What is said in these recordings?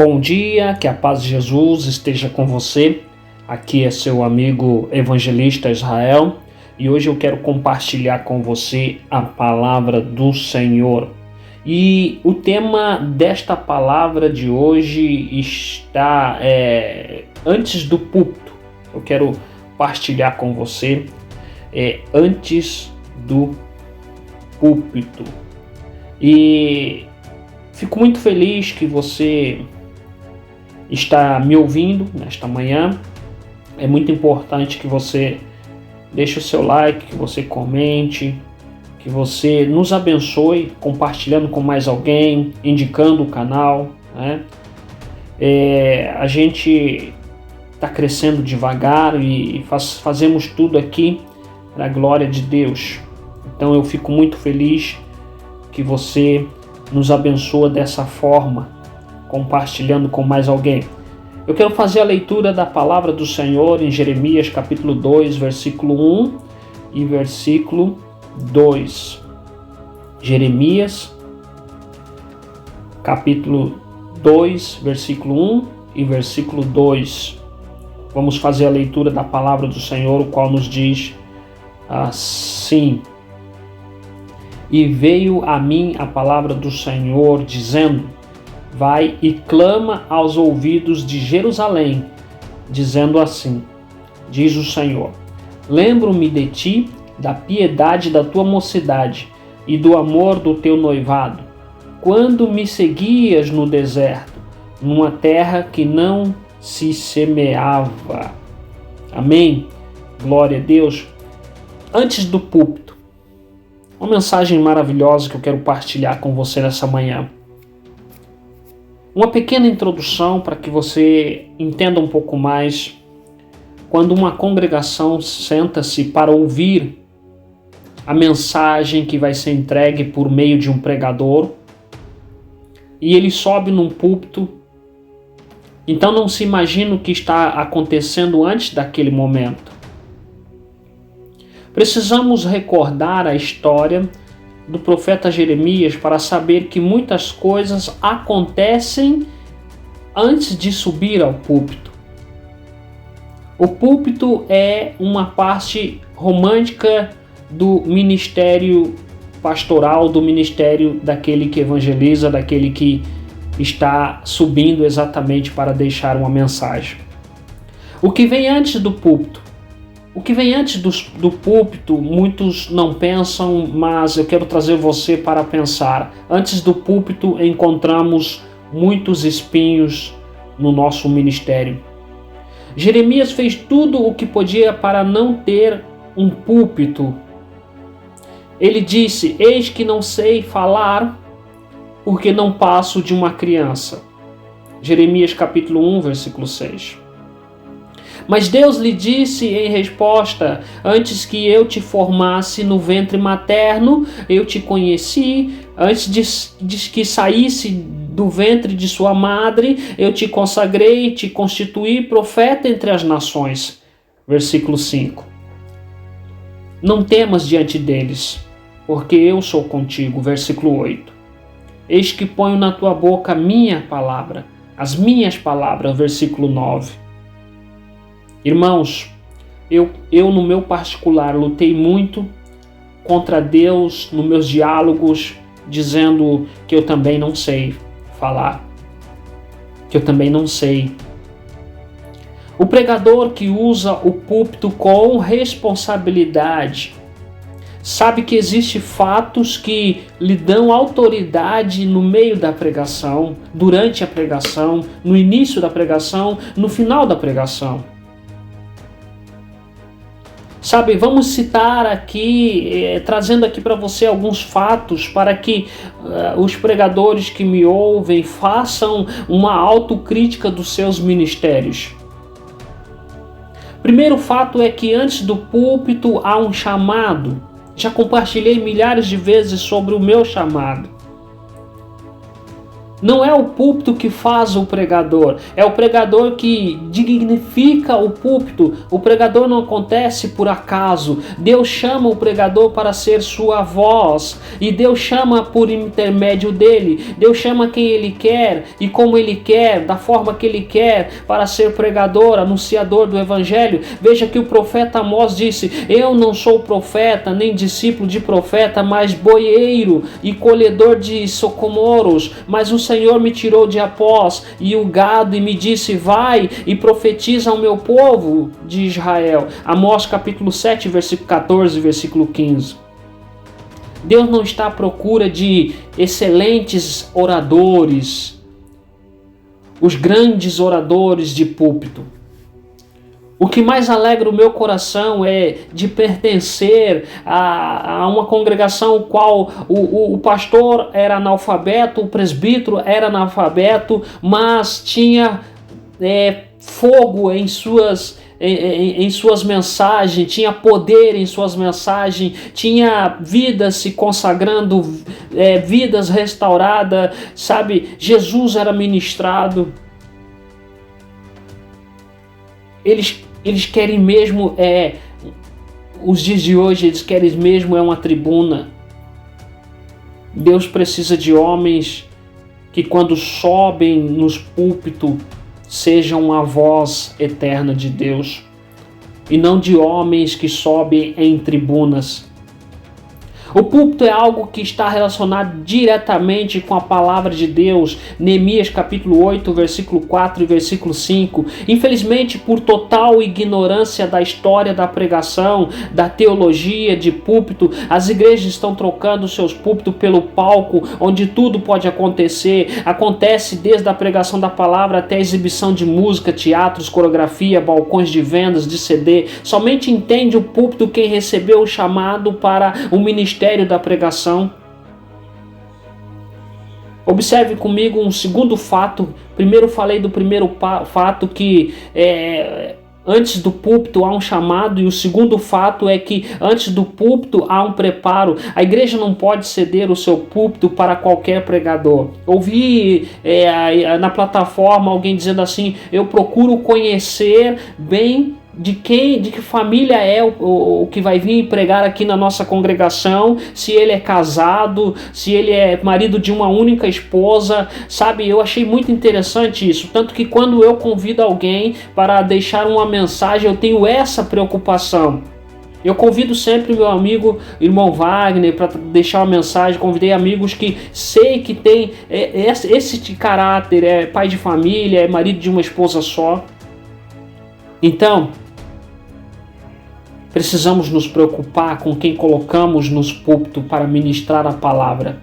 Bom dia, que a paz de Jesus esteja com você. Aqui é seu amigo evangelista Israel e hoje eu quero compartilhar com você a palavra do Senhor. E o tema desta palavra de hoje está antes do púlpito. Eu quero partilhar com você antes do púlpito. E fico muito feliz que você está me ouvindo nesta manhã. É muito importante que você deixe o seu like, que você comente, que você nos abençoe compartilhando com mais alguém, indicando o canal, né? A gente está crescendo devagar e fazemos tudo aqui para a glória de Deus. Então eu fico muito feliz que você nos abençoa dessa forma, compartilhando com mais alguém. Eu quero fazer a leitura da palavra do Senhor em Jeremias capítulo 2, versículo 1 e versículo 2. Jeremias capítulo 2, versículo 1 e versículo 2. Vamos fazer a leitura da palavra do Senhor, o qual nos diz assim: E veio a mim a palavra do Senhor, dizendo: Vai e clama aos ouvidos de Jerusalém, dizendo assim: Diz o Senhor, lembro-me de ti, da piedade da tua mocidade e do amor do teu noivado, quando me seguias no deserto, numa terra que não se semeava. Amém? Glória a Deus. Antes do púlpito, uma mensagem maravilhosa que eu quero partilhar com você nessa manhã. Uma pequena introdução para que você entenda um pouco mais. Quando uma congregação senta-se para ouvir a mensagem que vai ser entregue por meio de um pregador, e ele sobe num púlpito, então não se imagina o que está acontecendo antes daquele momento. Precisamos recordar a história do profeta Jeremias para saber que muitas coisas acontecem antes de subir ao púlpito. O púlpito é uma parte romântica do ministério pastoral, do ministério daquele que evangeliza, daquele que está subindo exatamente para deixar uma mensagem. O que vem antes do púlpito? O que vem antes do púlpito, muitos não pensam, mas eu quero trazer você para pensar. Antes do púlpito encontramos muitos espinhos no nosso ministério. Jeremias fez tudo o que podia para não ter um púlpito. Ele disse: Eis que não sei falar, porque não passo de uma criança. Jeremias capítulo 1, versículo 6. Mas Deus lhe disse em resposta: Antes que eu te formasse no ventre materno, eu te conheci. Antes de que saísse do ventre de sua madre, eu te consagrei, te constituí profeta entre as nações. Versículo 5. Não temas diante deles, porque eu sou contigo. Versículo 8. Eis que ponho na tua boca a minha palavra, as minhas palavras. Versículo 9. Irmãos, eu no meu particular lutei muito contra Deus nos meus diálogos, dizendo que eu também não sei falar, que eu também não sei. O pregador que usa o púlpito com responsabilidade sabe que existem fatos que lhe dão autoridade no meio da pregação, durante a pregação, no início da pregação, no final da pregação. Sabe, vamos citar aqui, trazendo aqui para você alguns fatos para que os pregadores que me ouvem façam uma autocrítica dos seus ministérios. Primeiro fato é que antes do púlpito há um chamado. Já compartilhei milhares de vezes sobre o meu chamado. Não é o púlpito que faz o pregador, é o pregador que dignifica o púlpito. O pregador não acontece por acaso. Deus chama o pregador para ser sua voz, e Deus chama por intermédio dele. Deus chama quem ele quer e como ele quer, da forma que ele quer, para ser pregador, anunciador do evangelho. Veja que o profeta Amós disse: eu não sou profeta, nem discípulo de profeta, mas boieiro e colhedor de socomoros, mas o Senhor me tirou de após e o gado e me disse: vai e profetiza ao meu povo de Israel. Amós capítulo 7, versículo 14, versículo 15. Deus não está à procura de excelentes oradores, os grandes oradores de púlpito. O que mais alegra o meu coração é de pertencer a uma congregação no qual o pastor era analfabeto, o presbítero era analfabeto, mas tinha fogo em suas mensagens, tinha poder em suas mensagens, tinha vidas se consagrando, vidas restauradas, sabe? Jesus era ministrado. Eles querem mesmo, os dias de hoje, eles querem mesmo uma tribuna. Deus precisa de homens que quando sobem nos púlpitos sejam a voz eterna de Deus, e não de homens que sobem em tribunas. O púlpito é algo que está relacionado diretamente com a palavra de Deus. Neemias capítulo 8, versículo 4 e versículo 5. Infelizmente, por total ignorância da história da pregação, da teologia de púlpito, as igrejas estão trocando seus púlpitos pelo palco, onde tudo pode acontecer. Acontece desde a pregação da palavra até a exibição de música, teatros, coreografia, balcões de vendas de CD. Somente entende o púlpito quem recebeu o chamado para o ministério da pregação. Observe comigo um segundo fato. Primeiro falei do primeiro fato, que antes do púlpito há um chamado, e o segundo fato é que antes do púlpito há um preparo. A igreja não pode ceder o seu púlpito para qualquer pregador. Ouvi na plataforma alguém dizendo assim: eu procuro conhecer bem de que família é o que vai vir pregar aqui na nossa congregação, se ele é casado, se ele é marido de uma única esposa, sabe? Eu achei muito interessante isso, tanto que quando eu convido alguém para deixar uma mensagem, eu tenho essa preocupação. Eu convido sempre meu amigo, irmão Wagner, para deixar uma mensagem. Convidei amigos que sei que tem esse caráter, é pai de família, é marido de uma esposa só. Então, precisamos nos preocupar com quem colocamos nos púlpitos para ministrar a palavra.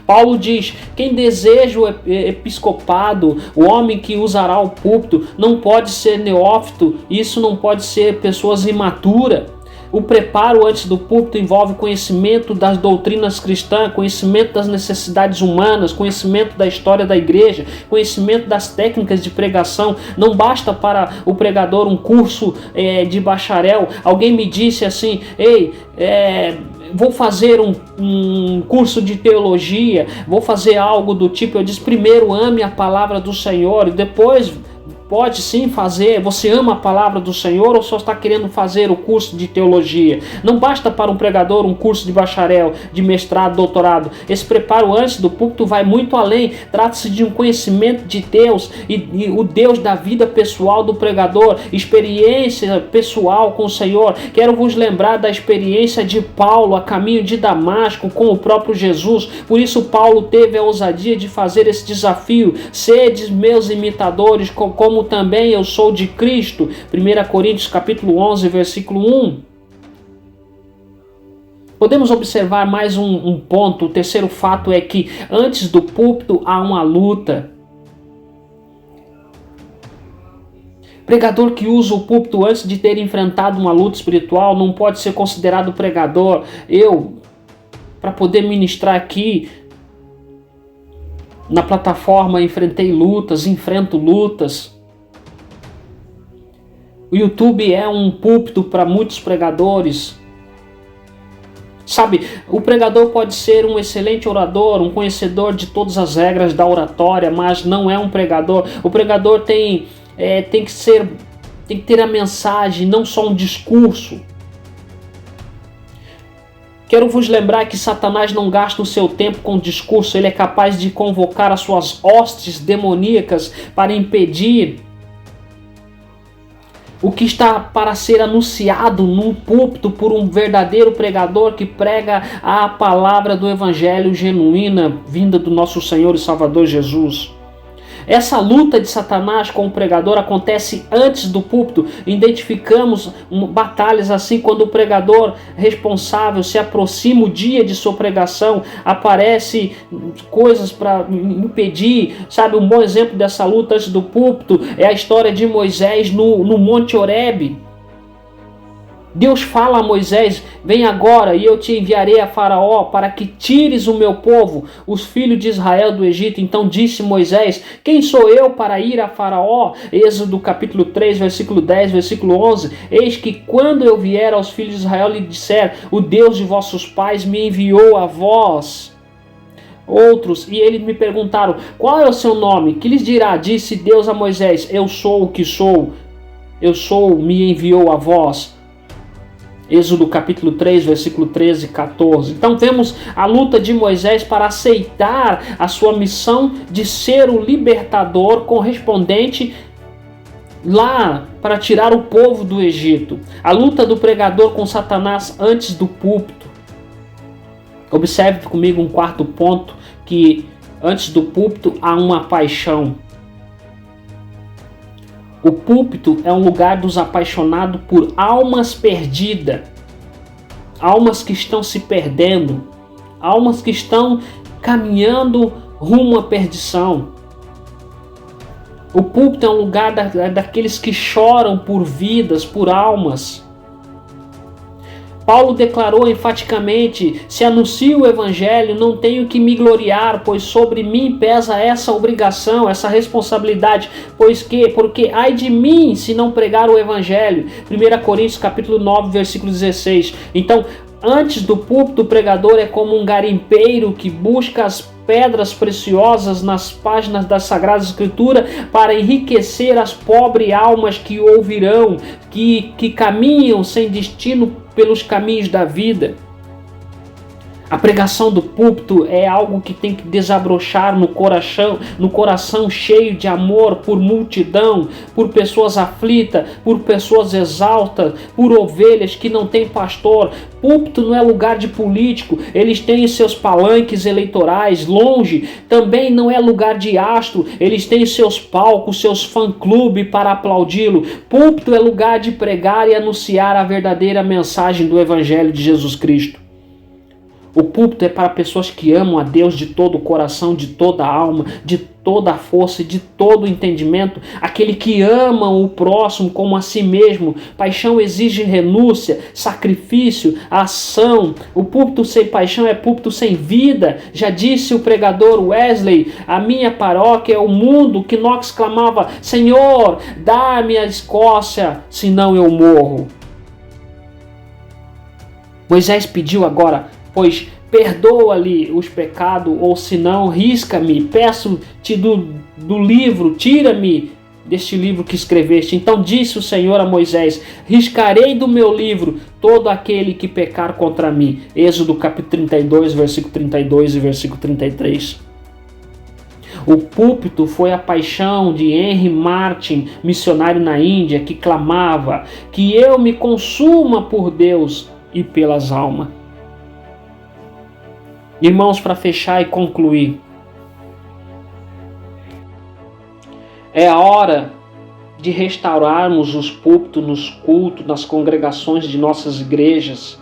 Paulo diz: quem deseja o episcopado, o homem que usará o púlpito, não pode ser neófito, isso não pode ser pessoas imaturas. O preparo antes do púlpito envolve conhecimento das doutrinas cristãs, conhecimento das necessidades humanas, conhecimento da história da igreja, conhecimento das técnicas de pregação. Não basta para o pregador um curso de bacharel. Alguém me disse assim: vou fazer um curso de teologia, vou fazer algo do tipo. Eu disse: primeiro ame a palavra do Senhor e depois pode sim fazer. Você ama a palavra do Senhor ou só está querendo fazer o curso de teologia? Não basta para um pregador um curso de bacharel, de mestrado, doutorado. Esse preparo antes do púlpito vai muito além. Trata-se de um conhecimento de Deus e o Deus da vida pessoal do pregador, experiência pessoal com o Senhor. Quero vos lembrar da experiência de Paulo a caminho de Damasco com o próprio Jesus. Por isso Paulo teve a ousadia de fazer esse desafio: sedes meus imitadores, como também eu sou de Cristo. 1 Coríntios capítulo 11, versículo 1. Podemos observar mais um ponto. O terceiro fato é que antes do púlpito há uma luta. Pregador que usa o púlpito antes de ter enfrentado uma luta espiritual não pode ser considerado pregador. Para poder ministrar aqui na plataforma, enfrento lutas. O YouTube é um púlpito para muitos pregadores. Sabe, o pregador pode ser um excelente orador, um conhecedor de todas as regras da oratória, mas não é um pregador. O pregador tem que ter a mensagem, não só um discurso. Quero vos lembrar que Satanás não gasta o seu tempo com discurso. Ele é capaz de convocar as suas hostes demoníacas para impedir o que está para ser anunciado num púlpito por um verdadeiro pregador que prega a palavra do evangelho genuína vinda do nosso Senhor e Salvador Jesus. Essa luta de Satanás com o pregador acontece antes do púlpito. Identificamos batalhas assim quando o pregador responsável se aproxima o dia de sua pregação, aparece coisas para impedir. Sabe, um bom exemplo dessa luta antes do púlpito é a história de Moisés no Monte Horebe. Deus fala a Moisés: vem agora e eu te enviarei a Faraó para que tires o meu povo, os filhos de Israel do Egito. Então disse Moisés: quem sou eu para ir a Faraó? Êxodo capítulo 3, versículo 10, versículo 11. Eis que quando eu vier aos filhos de Israel lhe disser: o Deus de vossos pais me enviou a vós. Outros, e eles me perguntaram: qual é o seu nome? Que lhes dirá? Disse Deus a Moisés: eu sou o que sou. Eu sou, me enviou a vós. Êxodo capítulo 3, versículo 13 e 14. Então vemos a luta de Moisés para aceitar a sua missão de ser o libertador correspondente lá para tirar o povo do Egito. A luta do pregador com Satanás antes do púlpito. Observe comigo um quarto ponto, que antes do púlpito há uma paixão. O púlpito é um lugar dos apaixonados por almas perdidas, almas que estão se perdendo, almas que estão caminhando rumo à perdição. O púlpito é um lugar daqueles que choram por vidas, por almas. Paulo declarou enfaticamente: se anuncio o evangelho, não tenho que me gloriar, pois sobre mim pesa essa obrigação, essa responsabilidade, porque ai de mim se não pregar o evangelho. 1 Coríntios capítulo 9, versículo 16. Então, antes do púlpito, o pregador é como um garimpeiro que busca as pedras preciosas nas páginas da Sagrada Escritura para enriquecer as pobres almas que ouvirão, que caminham sem destino pelos caminhos da vida. A pregação do púlpito é algo que tem que desabrochar no coração cheio de amor por multidão, por pessoas aflitas, por pessoas exaltas, por ovelhas que não têm pastor. Púlpito não é lugar de político, eles têm seus palanques eleitorais longe. Também não é lugar de astro, eles têm seus palcos, seus fã-clube para aplaudi-lo. Púlpito é lugar de pregar e anunciar a verdadeira mensagem do Evangelho de Jesus Cristo. O púlpito é para pessoas que amam a Deus de todo o coração, de toda a alma, de toda a força e de todo o entendimento. Aquele que ama o próximo como a si mesmo. Paixão exige renúncia, sacrifício, ação. O púlpito sem paixão é púlpito sem vida. Já disse o pregador Wesley: a minha paróquia é o mundo. Que Knox clamava: Senhor, dá-me a Escócia, senão eu morro. Moisés pediu agora: pois perdoa-lhe os pecados, ou senão risca-me, peço-te do livro, tira-me deste livro que escreveste. Então disse o Senhor a Moisés: riscarei do meu livro todo aquele que pecar contra mim. Êxodo capítulo 32, versículo 32 e versículo 33. O púlpito foi a paixão de Henry Martyn, missionário na Índia, que clamava: que eu me consuma por Deus e pelas almas. Irmãos, para fechar e concluir, é a hora de restaurarmos os púlpitos nos cultos, nas congregações de nossas igrejas.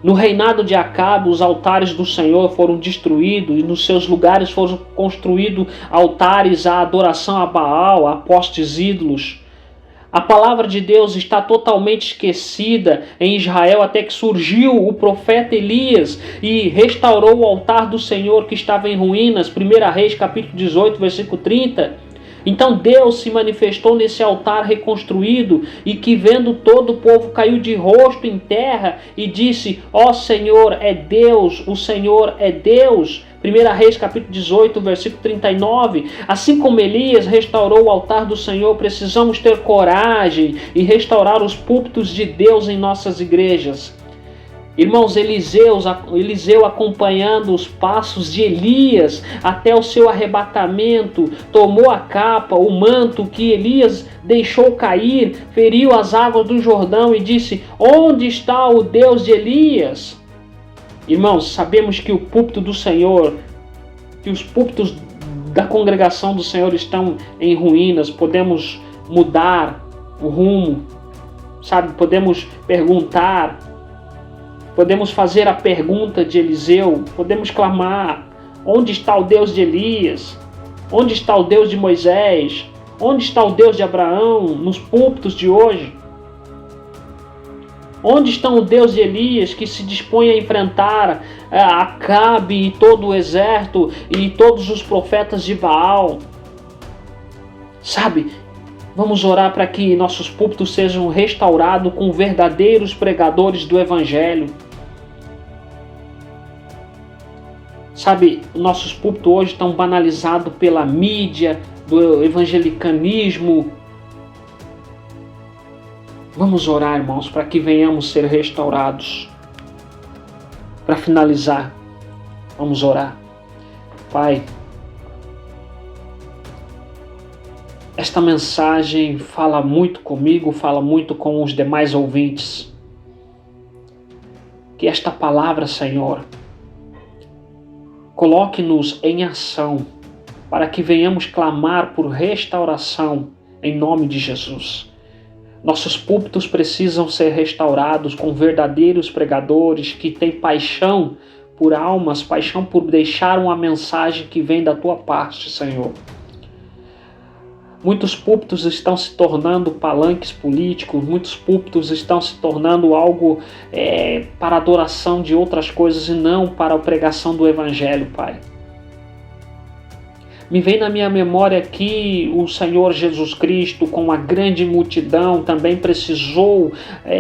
No reinado de Acabe, os altares do Senhor foram destruídos e nos seus lugares foram construídos altares à adoração a Baal, a postes ídolos. A palavra de Deus está totalmente esquecida em Israel até que surgiu o profeta Elias e restaurou o altar do Senhor que estava em ruínas. 1 Reis capítulo 18, versículo 30. Então Deus se manifestou nesse altar reconstruído e que vendo todo o povo caiu de rosto em terra e disse: ó Senhor é Deus, o Senhor é Deus. 1 Reis capítulo 18, versículo 39. Assim como Elias restaurou o altar do Senhor, precisamos ter coragem e restaurar os púlpitos de Deus em nossas igrejas. Irmãos, Eliseu acompanhando os passos de Elias até o seu arrebatamento, tomou a capa, o manto que Elias deixou cair, feriu as águas do Jordão e disse: onde está o Deus de Elias? Irmãos, sabemos que o púlpito do Senhor, que os púlpitos da congregação do Senhor estão em ruínas, podemos mudar o rumo, sabe? Podemos perguntar, podemos fazer a pergunta de Eliseu, podemos clamar: onde está o Deus de Elias? Onde está o Deus de Moisés? Onde está o Deus de Abraão nos púlpitos de hoje? Onde estão o Deus de Elias que se dispõe a enfrentar Acabe e todo o exército e todos os profetas de Baal? Sabe, vamos orar para que nossos púlpitos sejam restaurados com verdadeiros pregadores do Evangelho. Sabe, nossos púlpitos hoje estão banalizados pela mídia, do evangelicanismo. Vamos orar, irmãos, para que venhamos ser restaurados. Para finalizar, vamos orar. Pai, esta mensagem fala muito comigo, fala muito com os demais ouvintes. Que esta palavra, Senhor, coloque-nos em ação para que venhamos clamar por restauração em nome de Jesus. Nossos púlpitos precisam ser restaurados com verdadeiros pregadores que têm paixão por almas, paixão por deixar uma mensagem que vem da tua parte, Senhor. Muitos púlpitos estão se tornando palanques políticos, muitos púlpitos estão se tornando algo para adoração de outras coisas e não para a pregação do Evangelho, Pai. Me vem na minha memória que o Senhor Jesus Cristo, com uma grande multidão, também precisou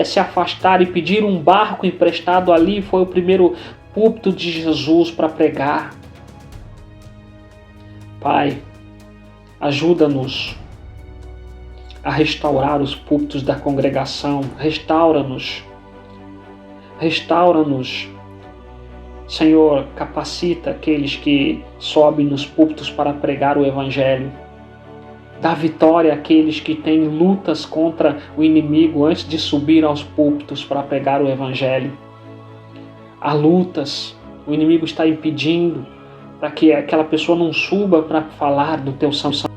se afastar e pedir um barco emprestado ali. Foi o primeiro púlpito de Jesus para pregar. Pai, ajuda-nos a restaurar os púlpitos da congregação. Restaura-nos. Restaura-nos. Senhor, capacita aqueles que sobem nos púlpitos para pregar o Evangelho. Dá vitória àqueles que têm lutas contra o inimigo antes de subir aos púlpitos para pregar o Evangelho. Há lutas, o inimigo está impedindo para que aquela pessoa não suba para falar do teu santo.